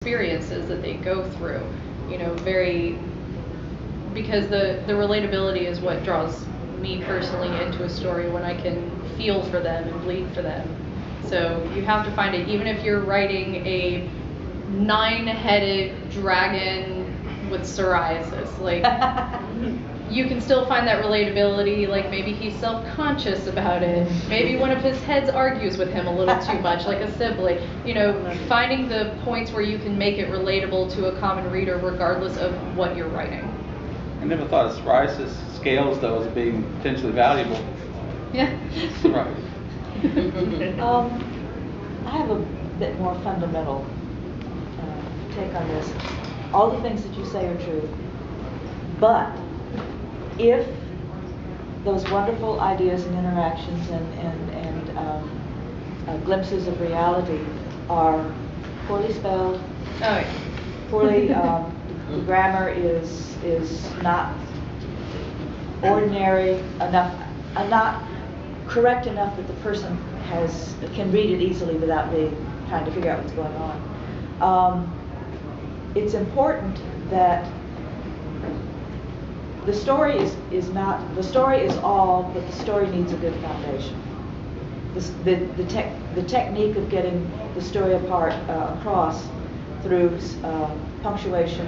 experiences that they go through, because the relatability is what draws me personally into a story, when I can feel for them and bleed for them. So you have to find it, even if you're writing a 9-headed dragon with psoriasis, like you can still find that relatability. Like maybe he's self-conscious about it, maybe one of his heads argues with him a little too much, like a sibling. Finding the points where you can make it relatable to a common reader regardless of what you're writing. I never thought of psoriasis scales though as being potentially valuable. Yeah. Right. I have a bit more fundamental take on this. All the things that you say are true, but if those wonderful ideas and interactions and glimpses of reality are poorly spelled, poorly, the grammar is not ordinary enough, not correct enough that the person can read it easily without trying to figure out what's going on. It's important that the story is all, but the story needs a good foundation. The technique of getting the story across through punctuation,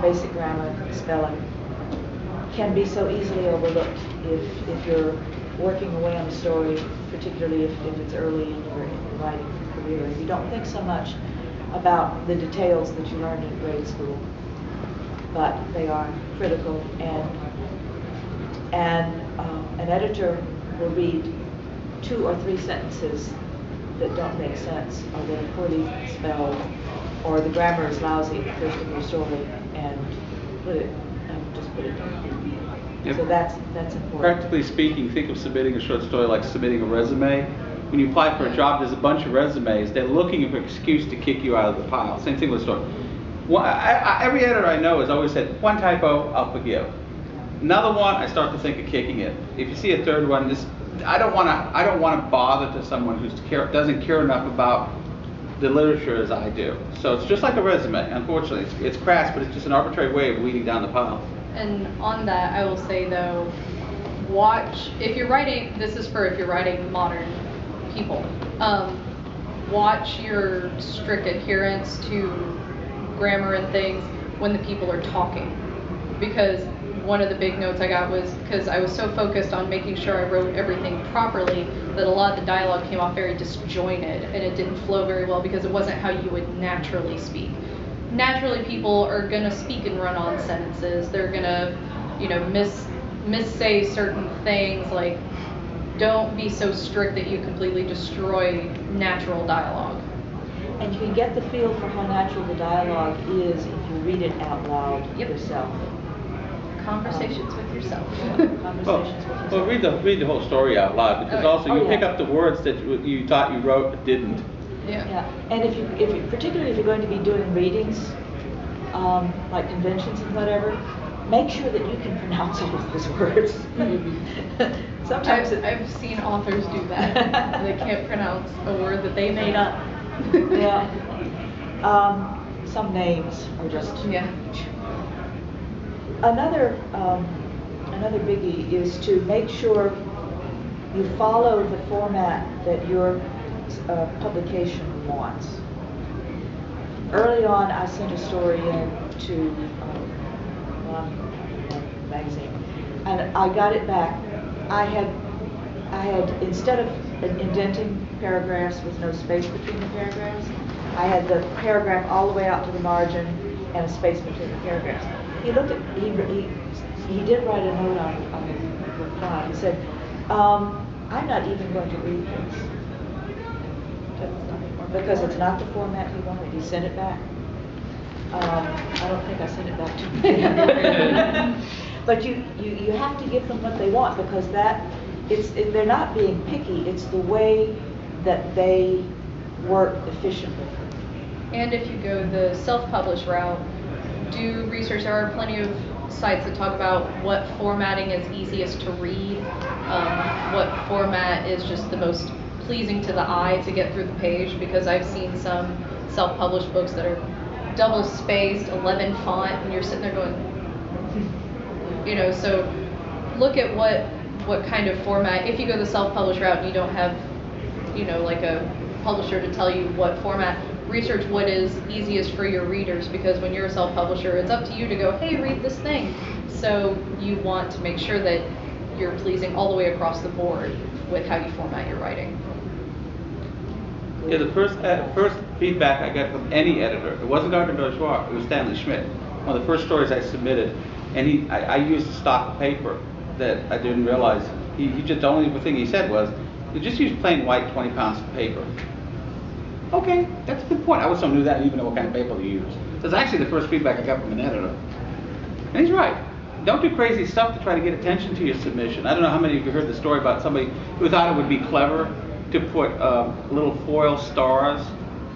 basic grammar, spelling, can be so easily overlooked if you're working away on a story, particularly if it's early in your writing career. You don't think so much about the details that you learned in grade school, but they are critical, and an editor will read 2 or 3 sentences that don't make sense, or that are poorly spelled, or the grammar is lousy at the first of your story, and just put it down. Yep. So that's important. Practically speaking, think of submitting a short story like submitting a resume. When you apply for a job, there's a bunch of resumes. They're looking for an excuse to kick you out of the pile. Same thing with a story. Every editor I know has always said, one typo, I'll forgive. Another one, I start to think of kicking it. If you see a third one, I don't want to bother to someone who doesn't care enough about the literature as I do. So it's just like a resume. Unfortunately, it's crass, but it's just an arbitrary way of weeding down the pile. And on that, I will say though, if you're writing modern people, watch your strict adherence to grammar and things when the people are talking, because one of the big notes I got was because I was so focused on making sure I wrote everything properly that a lot of the dialogue came off very disjointed, and it didn't flow very well because it wasn't how you would naturally speak. Naturally, people are going to speak in run-on sentences. They're going to, missay certain things. Like, don't be so strict that you completely destroy natural dialogue. And you can get the feel for how natural the dialogue is if you read it out loud yourself. Conversations with yourself. Conversations with yourself. Well, read the whole story out loud, because also you pick up the words that you thought you wrote but didn't. Yeah. And particularly if you're going to be doing readings, like conventions and whatever, make sure that you can pronounce all of those words. Sometimes I've seen authors do that. They can't pronounce a word that they made up. Yeah. Some names are just. Yeah. Another biggie is to make sure you follow the format that your publication wants. Early on, I sent a story in to one magazine, and I got it back. I had instead of indenting paragraphs with no space between the paragraphs, I had the paragraph all the way out to the margin and a space between the paragraphs. He looked at he did write a note on the reply. He said, "I'm not even going to read this because it's not the format he wanted." He sent it back. I don't think I sent it back to him. But you have to give them what they want, because they're not being picky. It's the way that they work efficiently. And if you go the self-published route, do research. There are plenty of sites that talk about what formatting is easiest to read, what format is just the most pleasing to the eye to get through the page, because I've seen some self-published books that are double spaced, 11 font, and you're sitting there going, so look at what kind of format. If you go the self-published route and you don't have, like a publisher to tell you what format, research what is easiest for your readers, because when you're a self-publisher, it's up to you to go, hey, read this thing. So you want to make sure that you're pleasing all the way across the board with how you format your writing. Yeah, the first feedback I got from any editor, it wasn't Gardner Dozois, it was Stanley Schmidt. One of the first stories I submitted, and I used a stock of paper that I didn't realize. He just, the only thing he said was, you just use plain white 20 pounds of paper. Okay, that's a good point. I also knew that, even know what kind of paper to use. That's actually the first feedback I got from an editor. And he's right. Don't do crazy stuff to try to get attention to your submission. I don't know how many of you heard the story about somebody who thought it would be clever to put little foil stars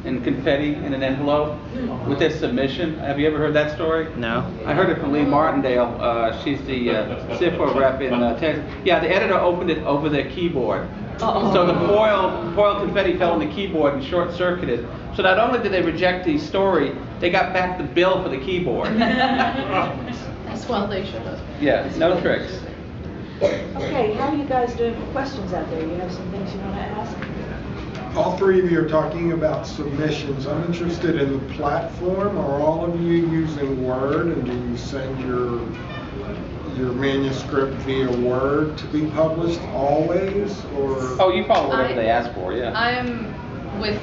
and confetti in an envelope with their submission. Have you ever heard that story? No. I heard it from Lee Martindale. She's the CIFO rep in Texas. Yeah, the editor opened it over their keyboard. So the foil confetti fell on the keyboard and short-circuited. So not only did they reject the story, they got back the bill for the keyboard. As well they should have. Yeah, no tricks. Okay, how are you guys doing for questions out there? You have some things you want to ask? All three of you are talking about submissions. I'm interested in the platform. Are all of you using Word, and do you send your manuscript via Word to be published always, or? Oh, you follow whatever they ask for, yeah. I'm with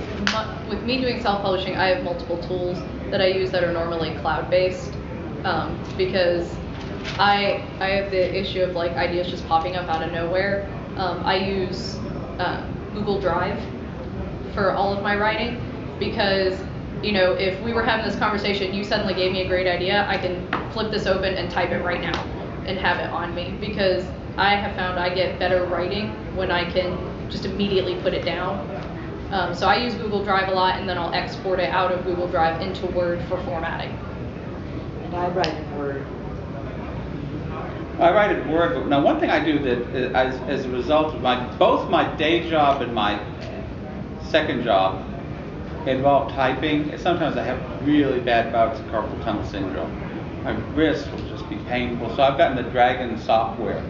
me doing self-publishing, I have multiple tools that I use that are normally cloud-based, because I have the issue of like ideas just popping up out of nowhere. I use Google Drive for all of my writing, because if we were having this conversation, you suddenly gave me a great idea, I can flip this open and type it right now and have it on me, because I have found I get better writing when I can just immediately put it down. So I use Google Drive a lot, and then I'll export it out of Google Drive into Word for formatting. And I write in Word. I write in Word, but now one thing I do that as a result of both my day job and my second job involve typing, and sometimes I have really bad bouts of carpal tunnel syndrome. My wrist will just be painful, so I've gotten the Dragon software.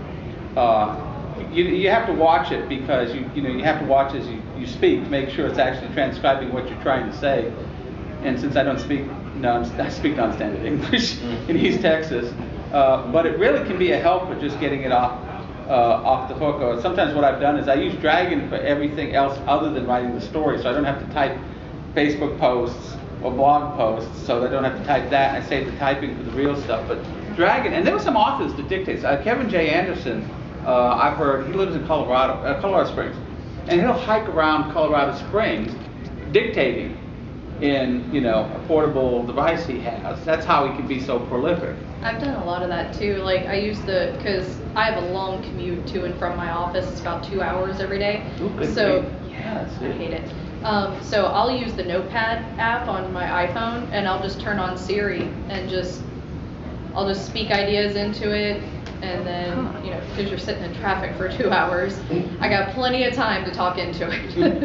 You have to watch it, because you have to watch as you speak to make sure it's actually transcribing what you're trying to say. And since I speak non-standard English in East Texas, but it really can be a help for just getting it off the hook. Or sometimes what I've done is I use Dragon for everything else other than writing the story, so I don't have to type Facebook posts or blog posts, so I don't have to type that. I save the typing for the real stuff. But Dragon, and there were some authors that dictate. Kevin J. Anderson, I've heard, he lives in Colorado Springs, and he'll hike around Colorado Springs dictating in a portable device he has. That's how he can be so prolific. I've done a lot of that too. Like I use because I have a long commute to and from my office. It's about 2 hours every day. Ooh, good so grief. yeah, I hate it. So I'll use the Notepad app on my iPhone, and I'll just turn on Siri and I'll just speak ideas into it, and then because you're sitting in traffic for 2 hours, I got plenty of time to talk into it.